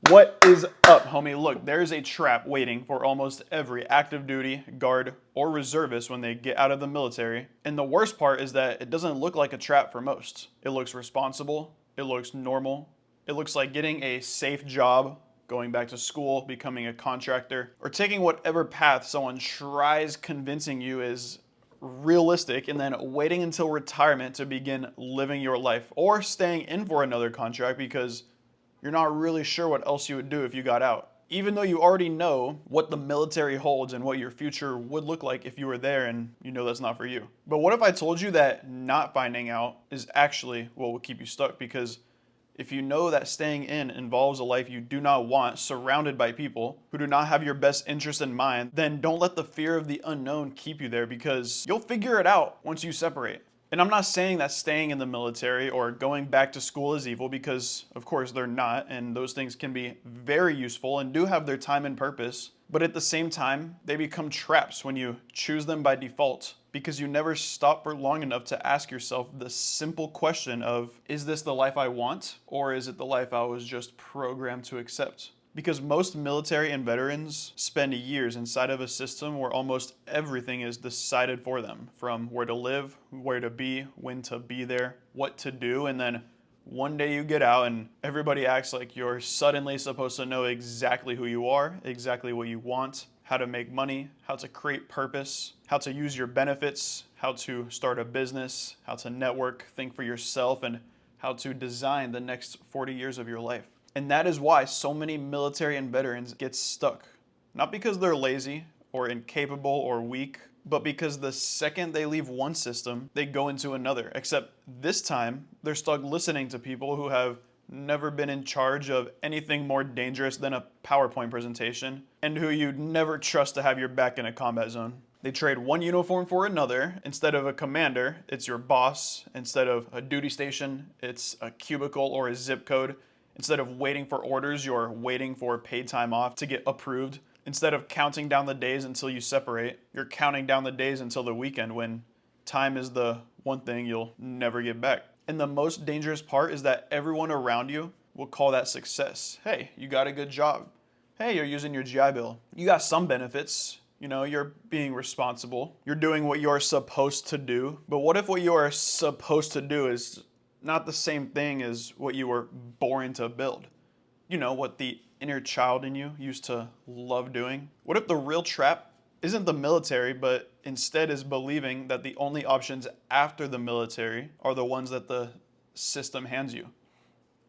What is up, homie? Look, there's a trap waiting for almost every active duty, guard, or reservist when they get out of the military. And the worst part is that it doesn't look like a trap for most. It looks responsible, it looks normal, it looks like getting a safe job, going back to school, becoming a contractor, or taking whatever path someone tries convincing you is realistic and then waiting until retirement to begin living your life, or staying in for another contract because you're not really sure what else you would do if you got out. Even though you already know what the military holds and what your future would look like if you were there, and you know that's not for you. But what if I told you that not finding out is actually what will keep you stuck? Because if you know that staying in involves a life you do not want, surrounded by people who do not have your best interest in mind, then don't let the fear of the unknown keep you there, because you'll figure it out once you separate. And I'm not saying that staying in the military or going back to school is evil, because of course they're not, and those things can be very useful and do have their time and purpose. But at the same time, they become traps when you choose them by default, because you never stop for long enough to ask yourself the simple question of, is this the life I want, or is it the life I was just programmed to accept? Because most military and veterans spend years inside of a system where almost everything is decided for them, from where to live, where to be, when to be there, what to do, and then one day you get out and everybody acts like you're suddenly supposed to know exactly who you are, exactly what you want, how to make money, how to create purpose, how to use your benefits, how to start a business, how to network, think for yourself, and how to design the next 40 years of your life. And that is why so many military and veterans get stuck. Not because they're lazy or incapable or weak, but because the second they leave one system, they go into another. Except this time, they're stuck listening to people who have never been in charge of anything more dangerous than a PowerPoint presentation, and who you'd never trust to have your back in a combat zone. They trade one uniform for another. Instead of a commander, it's your boss. Instead of a duty station, it's a cubicle or a zip code. Instead of waiting for orders, you're waiting for paid time off to get approved. Instead of counting down the days until you separate, you're counting down the days until the weekend, when time is the one thing you'll never get back. And the most dangerous part is that everyone around you will call that success. Hey, you got a good job. Hey, you're using your GI Bill. You got some benefits. You know, you're being responsible. You're doing what you're supposed to do. But what if what you are supposed to do is not the same thing as what you were born to build? You know, what the inner child in you used to love doing? What if the real trap isn't the military, but instead is believing that the only options after the military are the ones that the system hands you?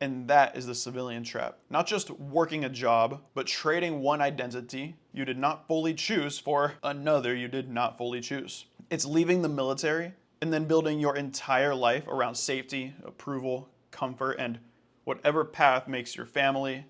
And that is the civilian trap. Not just working a job, but trading one identity you did not fully choose for another you did not fully choose. It's leaving the military and then building your entire life around safety, approval, comfort, and whatever path makes your family,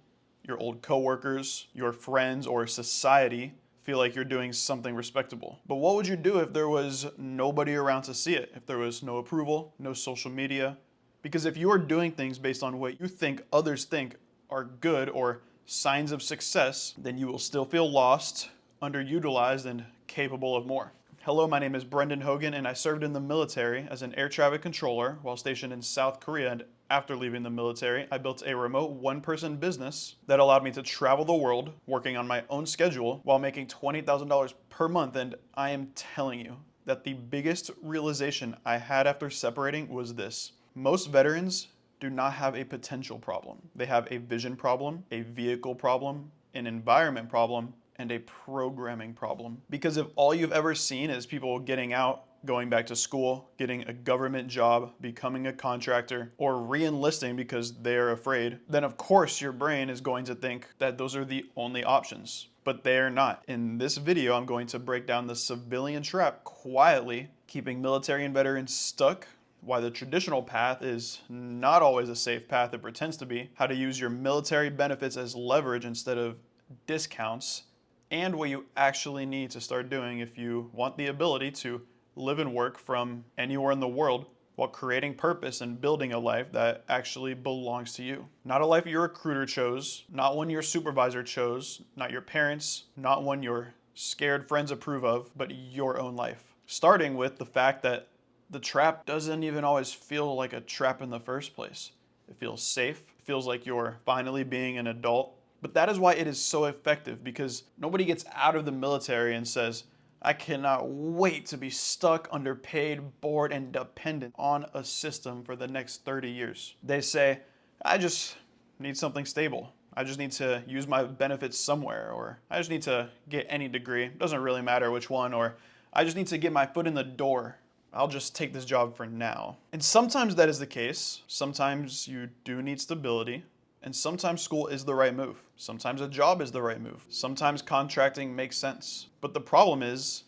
your old coworkers, your friends, or society feel like you're doing something respectable. But what would you do if there was nobody around to see it? If there was no approval, no social media? Because if you are doing things based on what you think others think are good or signs of success, then you will still feel lost, underutilized, and capable of more. Hello, my name is Brenden Hogan, and I served in the military as an air traffic controller while stationed in South Korea. And after leaving the military, I built a remote one-person business that allowed me to travel the world, working on my own schedule while making $20,000 per month. And I am telling you that the biggest realization I had after separating was this: most veterans do not have a potential problem. They have a vision problem, a vehicle problem, an environment problem, and a programming problem. Because if all you've ever seen is people getting out, going back to school, getting a government job, becoming a contractor, or re-enlisting because they're afraid, then of course your brain is going to think that those are the only options. But they are not. In this video, I'm going to break down the civilian trap quietly, keeping military and veterans stuck, why the traditional path is not always a safe path it pretends to be, how to use your military benefits as leverage instead of discounts, and what you actually need to start doing if you want the ability to live and work from anywhere in the world while creating purpose and building a life that actually belongs to you. Not a life your recruiter chose, not one your supervisor chose, not your parents, not one your scared friends approve of, but your own life. Starting with the fact that the trap doesn't even always feel like a trap in the first place. It feels safe. It feels like you're finally being an adult. But that is why it is so effective, because nobody gets out of the military and says, I cannot wait to be stuck, underpaid, bored, and dependent on a system for the next 30 years. They say, I just need something stable. I just need to use my benefits somewhere, or I just need to get any degree. It doesn't really matter which one, or I just need to get my foot in the door. I'll just take this job for now. And sometimes that is the case. Sometimes you do need stability. And sometimes school is the right move. Sometimes a job is the right move. Sometimes contracting makes sense. But the problem is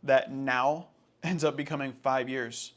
that now ends up becoming 5 years,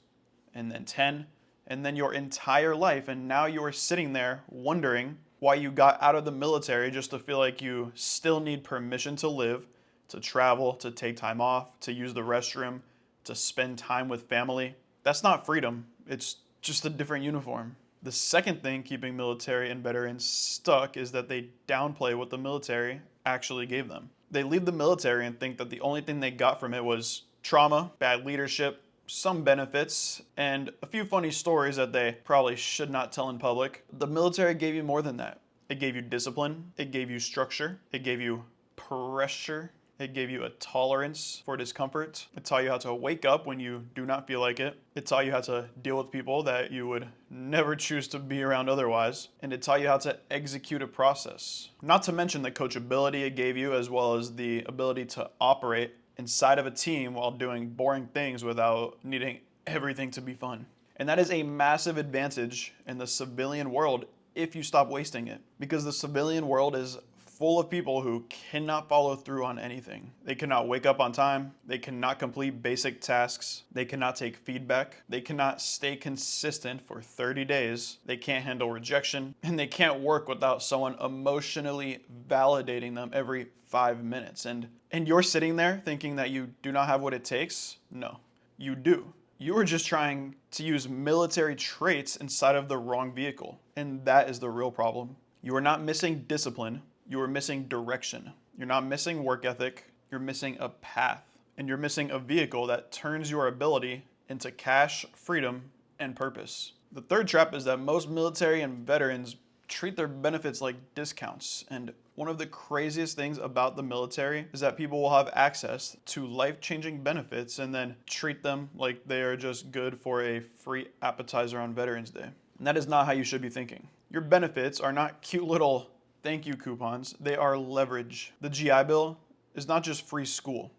and then 10, and then your entire life. And now you are sitting there wondering why you got out of the military just to feel like you still need permission to live, to travel, to take time off, to use the restroom, to spend time with family. That's not freedom. It's just a different uniform. The second thing keeping military and veterans stuck is that they downplay what the military actually gave them. They leave the military and think that the only thing they got from it was trauma, bad leadership, some benefits, and a few funny stories that they probably should not tell in public. The military gave you more than that. It gave you discipline, it gave you structure, it gave you pressure, it gave you a tolerance for discomfort. It taught you how to wake up when you do not feel like it. It taught you how to deal with people that you would never choose to be around otherwise. And it taught you how to execute a process. Not to mention the coachability it gave you, as well as the ability to operate inside of a team while doing boring things without needing everything to be fun. And that is a massive advantage in the civilian world if you stop wasting it. Because the civilian world is full of people who cannot follow through on anything. They cannot wake up on time. They cannot complete basic tasks. They cannot take feedback. They cannot stay consistent for 30 days. They can't handle rejection. And they can't work without someone emotionally validating them every 5 minutes. And you're sitting there thinking that you do not have what it takes? No, you do. You are just trying to use military traits inside of the wrong vehicle. And that is the real problem. You are not missing discipline. You are missing direction. You're not missing work ethic. You're missing a path. And you're missing a vehicle that turns your ability into cash, freedom, and purpose. The third trap is that most military and veterans treat their benefits like discounts. And one of the craziest things about the military is that people will have access to life-changing benefits and then treat them like they are just good for a free appetizer on Veterans Day. And that is not how you should be thinking. Your benefits are not cute little thank you coupons. They are leverage. The GI Bill is not just free school,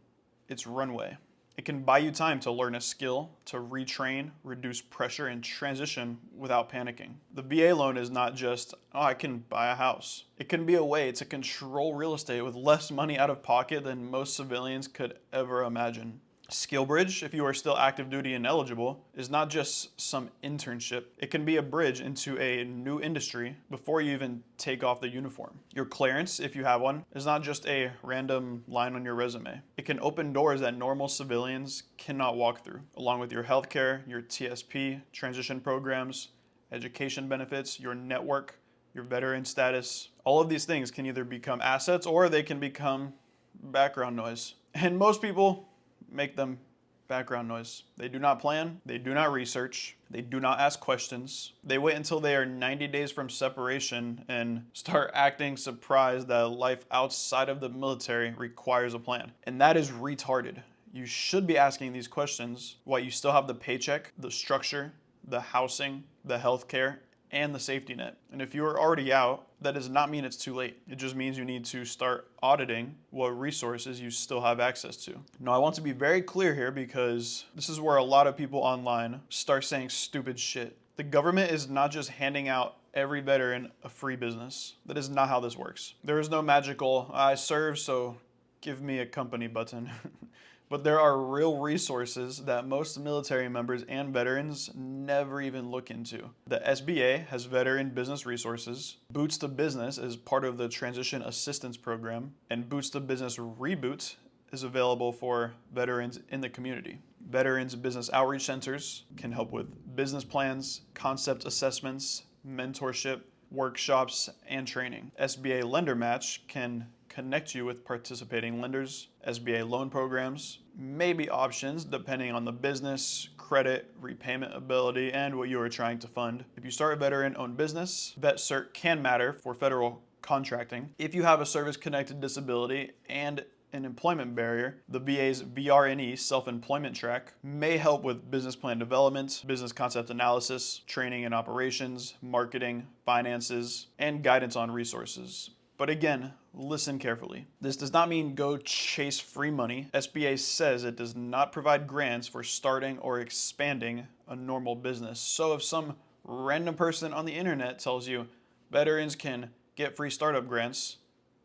it's runway. It can buy you time to learn a skill, to retrain, reduce pressure, and transition without panicking. The VA loan is not just, oh, I can buy a house. It can be a way to control real estate with less money out of pocket than most civilians could ever imagine. SkillBridge, if you are still active duty and eligible, is not just some internship. It can be a bridge into a new industry before you even take off the uniform. Your clearance, if you have one, is not just a random line on your resume. It can open doors that normal civilians cannot walk through, along with your healthcare, your TSP, transition programs, education benefits, your network, your veteran status. All of these things can either become assets or they can become background noise. And most people make them background noise. They do not plan, they do not research, they do not ask questions. They wait until they are 90 days from separation and start acting surprised that life outside of the military requires a plan. And that is retarded. You should be asking these questions while you still have the paycheck, the structure, the housing, the healthcare, and the safety net. And if you are already out, that does not mean it's too late. It just means you need to start auditing what resources you still have access to. Now, I want to be very clear here because this is where a lot of people online start saying stupid shit. The government is not just handing out every veteran a free business. That is not how this works. There is no magical, I serve, so give me a company button. But there are real resources that most military members and veterans never even look into. The SBA has veteran business resources. Boots to Business is part of the Transition Assistance Program. And Boots to Business Reboot is available for veterans in the community. Veterans Business Outreach Centers can help with business plans, concept assessments, mentorship, workshops, and training. SBA Lender Match can connect you with participating lenders. SBA loan programs may be options depending on the business, credit, repayment ability, and what you are trying to fund. If you start a veteran-owned business, VetCert can matter for federal contracting. If you have a service-connected disability and an employment barrier, the VA's VR&E self-employment track may help with business plan development, business concept analysis, training and operations, marketing, finances, and guidance on resources. But again, listen carefully. This does not mean go chase free money. SBA says it does not provide grants for starting or expanding a normal business. So if some random person on the internet tells you veterans can get free startup grants,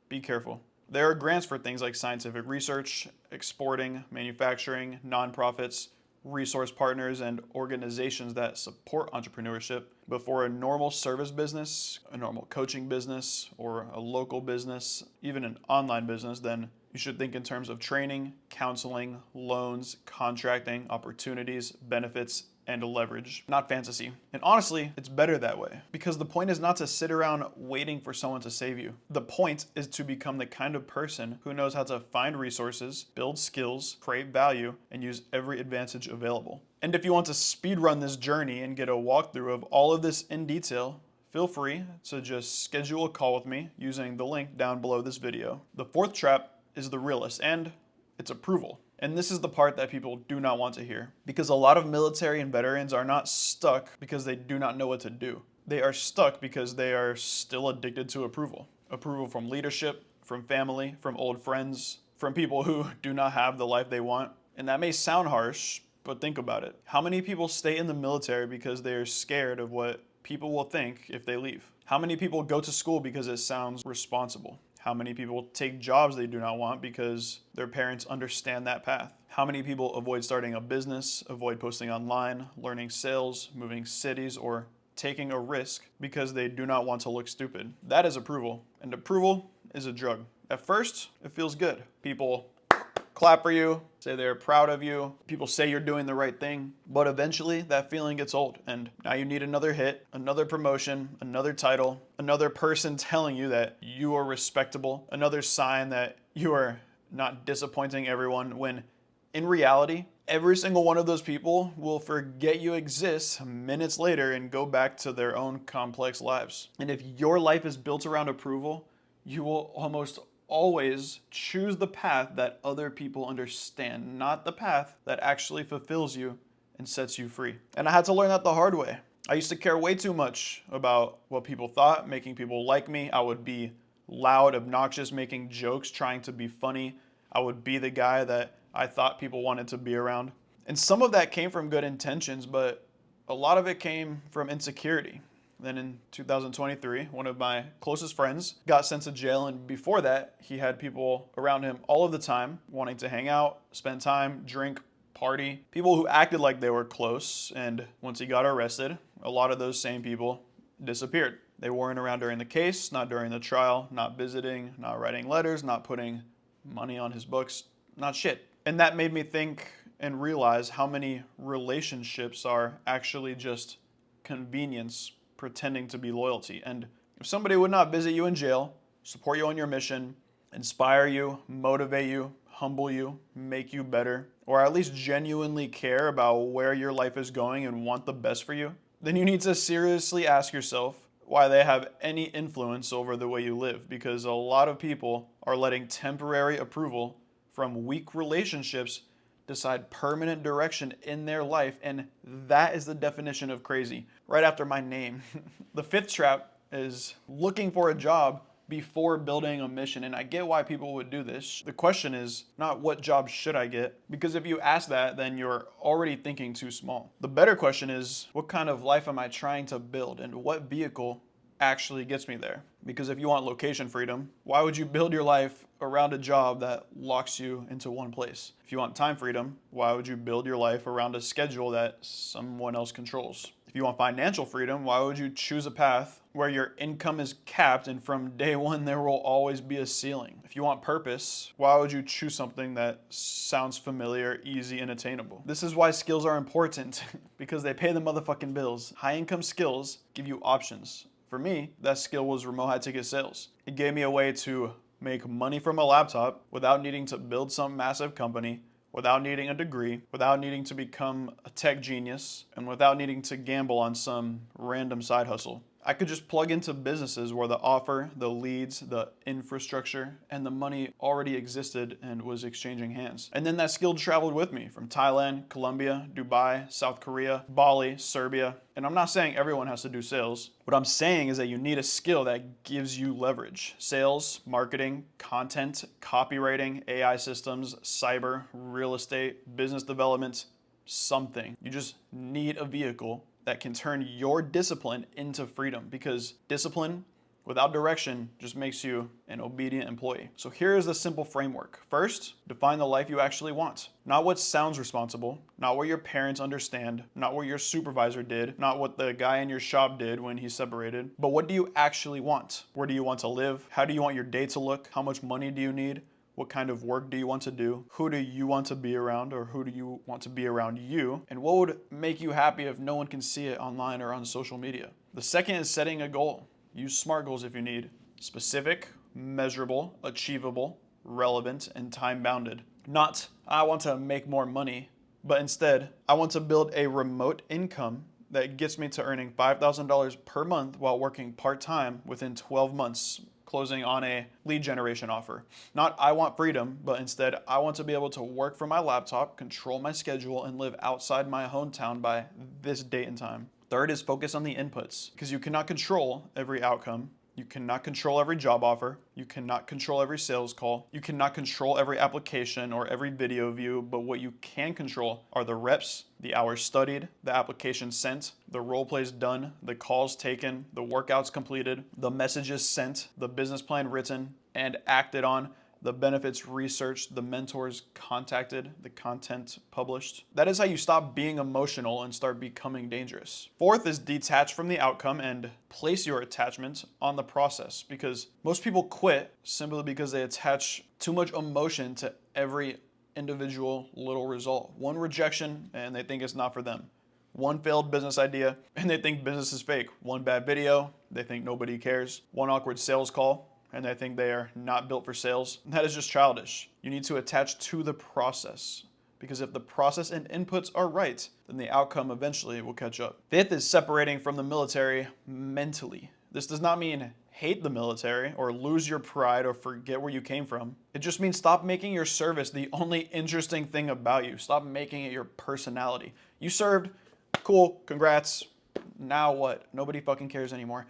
be careful. There are grants for things like scientific research, exporting, manufacturing, nonprofits, resource partners, and organizations that support entrepreneurship. But for a normal service business, a normal coaching business, or a local business, even an online business, then you should think in terms of training, counseling, loans, contracting, opportunities, benefits, and leverage, not fantasy. And honestly, it's better that way, because the point is not to sit around waiting for someone to save you. The point is to become the kind of person who knows how to find resources, build skills, create value, and use every advantage available. And if you want to speedrun this journey and get a walkthrough of all of this in detail, feel free to just schedule a call with me using the link down below this video. The fourth trap is the realest, and it's approval. And this is the part that people do not want to hear, because a lot of military and veterans are not stuck because they do not know what to do. They are stuck because they are still addicted to approval. Approval from leadership, from family, from old friends, from people who do not have the life they want. And that may sound harsh, but think about it. How many people stay in the military because they are scared of what people will think if they leave? How many people go to school because it sounds responsible? How many people take jobs they do not want because their parents understand that path? How many people avoid starting a business, avoid posting online, learning sales, moving cities, or taking a risk because they do not want to look stupid? That is approval, and approval is a drug. At first, it feels good. People clap for you, say they're proud of you. People say you're doing the right thing, but eventually that feeling gets old, and now you need another hit, another promotion, another title, another person telling you that you are respectable, another sign that you are not disappointing everyone, when in reality, every single one of those people will forget you exist minutes later and go back to their own complex lives. And if your life is built around approval, you will almost always choose the path that other people understand, not the path that actually fulfills you and sets you free. And I had to learn that the hard way. I used to care way too much about what people thought, making people like me. I would be loud, obnoxious, making jokes, trying to be funny. I would be the guy that I thought people wanted to be around. And some of that came from good intentions, but a lot of it came from insecurity. Then in 2023, one of my closest friends got sent to jail, and before that, he had people around him all of the time wanting to hang out, spend time, drink, party. People who acted like they were close, and once he got arrested, a lot of those same people disappeared. They weren't around during the case, not during the trial, not visiting, not writing letters, not putting money on his books, not shit. And that made me think and realize how many relationships are actually just convenience pretending to be loyalty. And if somebody would not visit you in jail, support you on your mission, inspire you, motivate you, humble you, make you better, or at least genuinely care about where your life is going and want the best for you, then you need to seriously ask yourself why they have any influence over the way you live, because a lot of people are letting temporary approval from weak relationships decide permanent direction in their life, and that is the definition of crazy, right after my name. The fifth trap is looking for a job before building a mission, and I get why people would do this. The question is not what job should I get, because if you ask that, then you're already thinking too small. The better question is, what kind of life am I trying to build, and what vehicle actually gets me there? Because if you want location freedom, why would you build your life around a job that locks you into one place? If you want time freedom, why would you build your life around a schedule that someone else controls? If you want financial freedom, why would you choose a path where your income is capped and from day one there will always be a ceiling? If you want purpose, why would you choose something that sounds familiar, easy, and attainable? This is why skills are important, because they pay the motherfucking bills. High income skills give you options. For me, that skill was remote high ticket sales. It gave me a way to make money from a laptop without needing to build some massive company, without needing a degree, without needing to become a tech genius, and without needing to gamble on some random side hustle. I could just plug into businesses where the offer, the leads, the infrastructure, and the money already existed and was exchanging hands. And then that skill traveled with me from Thailand, Colombia, Dubai, South Korea, Bali, Serbia. And I'm not saying everyone has to do sales. What I'm saying is that you need a skill that gives you leverage. Sales, marketing, content, copywriting, AI systems, cyber, real estate, business development, something. You just need a vehicle that can turn your discipline into freedom, because discipline without direction just makes you an obedient employee. So here is the simple framework. First, define the life you actually want. Not what sounds responsible, not what your parents understand, not what your supervisor did, not what the guy in your shop did when he separated, but what do you actually want? Where do you want to live? How do you want your day to look? How much money do you need? What kind of work do you want to do? Who do you want to be around, or who do you want to be around you? And what would make you happy if no one can see it online or on social media? The second is setting a goal. Use SMART goals if you need. Specific, measurable, achievable, relevant, and time-bounded. Not, I want to make more money, but instead, I want to build a remote income that gets me to earning $5,000 per month while working part-time within 12 months, closing on a lead generation offer. Not I want freedom, but instead I want to be able to work from my laptop, control my schedule, and live outside my hometown by this date and time. Third is focus on the inputs, because you cannot control every outcome. You cannot control every job offer. You cannot control every sales call. You cannot control every application or every video view, but what you can control are the reps, the hours studied, the applications sent, the role plays done, the calls taken, the workouts completed, the messages sent, the business plan written and acted on, the benefits researched, the mentors contacted, the content published. That is how you stop being emotional and start becoming dangerous. Fourth is detach from the outcome and place your attachment on the process, because most people quit simply because they attach too much emotion to every individual little result. One rejection and they think it's not for them. One failed business idea and they think business is fake. One bad video, they think nobody cares. One awkward sales call, and they think they are not built for sales. That is just childish. You need to attach to the process, because if the process and inputs are right, then the outcome eventually will catch up. Fifth is separating from the military mentally. This does not mean hate the military or lose your pride or forget where you came from. It just means stop making your service the only interesting thing about you. Stop making it your personality. You served, cool, congrats. Now what? Nobody fucking cares anymore.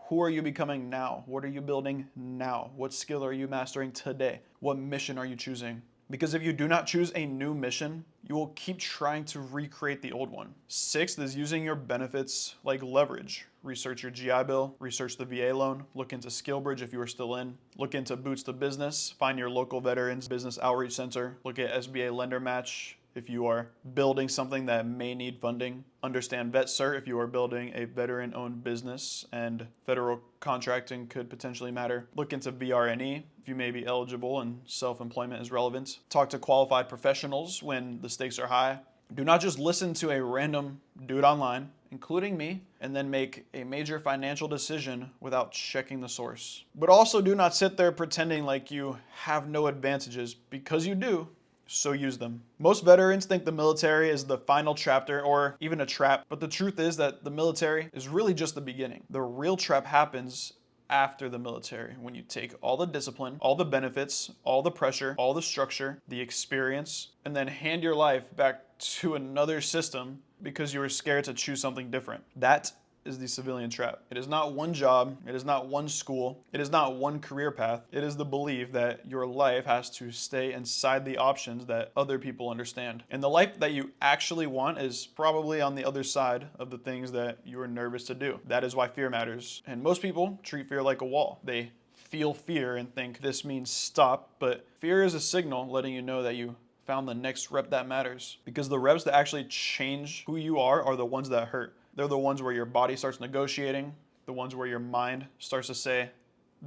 Who are you becoming now? What are you building now? What skill are you mastering today? What mission are you choosing? Because if you do not choose a new mission, you will keep trying to recreate the old one. Sixth is using your benefits like leverage. Research your GI Bill, research the VA loan, look into SkillBridge if you are still in, look into Boots to Business, find your local Veterans Business Outreach Center, look at SBA Lender Match if you are building something that may need funding, understand VetCert if you are building a veteran-owned business and federal contracting could potentially matter. Look into VR&E if you may be eligible and self-employment is relevant. Talk to qualified professionals when the stakes are high. Do not just listen to a random dude online, including me, and then make a major financial decision without checking the source. But also do not sit there pretending like you have no advantages, because you do. So use them. Most veterans think the military is the final chapter or even a trap, but the truth is that the military is really just the beginning. The real trap happens after the military, when you take all the discipline, all the benefits, all the pressure, all the structure, the experience, and then hand your life back to another system because you were scared to choose something different. That is the civilian trap. It is not one job, it is not one school, it is not one career path. It is the belief that your life has to stay inside the options that other people understand. And the life that you actually want is probably on the other side of the things that you are nervous to do. That is why fear matters. And most people treat fear like a wall. They feel fear and think this means stop, but fear is a signal letting you know that you found the next rep that matters. Because the reps that actually change who you are the ones that hurt. They're the ones where your body starts negotiating, the ones where your mind starts to say,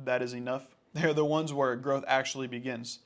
that is enough. They're the ones where growth actually begins.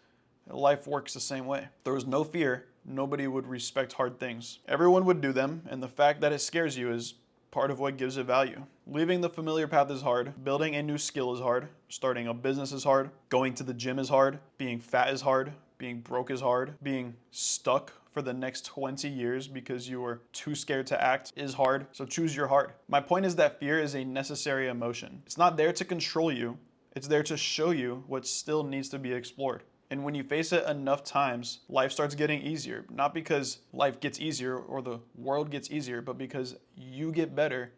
Life works the same way. If there was no fear, nobody would respect hard things. Everyone would do them, and the fact that it scares you is part of what gives it value. Leaving the familiar path is hard. Building a new skill is hard. Starting a business is hard. Going to the gym is hard. Being fat is hard. Being broke is hard. Being stuck for the next 20 years because you were too scared to act is hard, so choose your heart. My point is that fear is a necessary emotion. It's not there to control you, it's there to show you what still needs to be explored. And when you face it enough times, life starts getting easier. Not because life gets easier or the world gets easier, but because you get better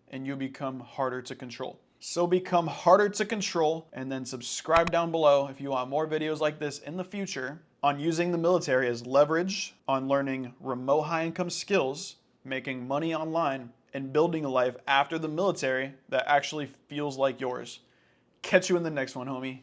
and you become harder to control. So become harder to control, and then subscribe down below if you want more videos like this in the future on using the military as leverage, on learning remote high-income skills, making money online, and building a life after the military that actually feels like yours. Catch you in the next one, homie.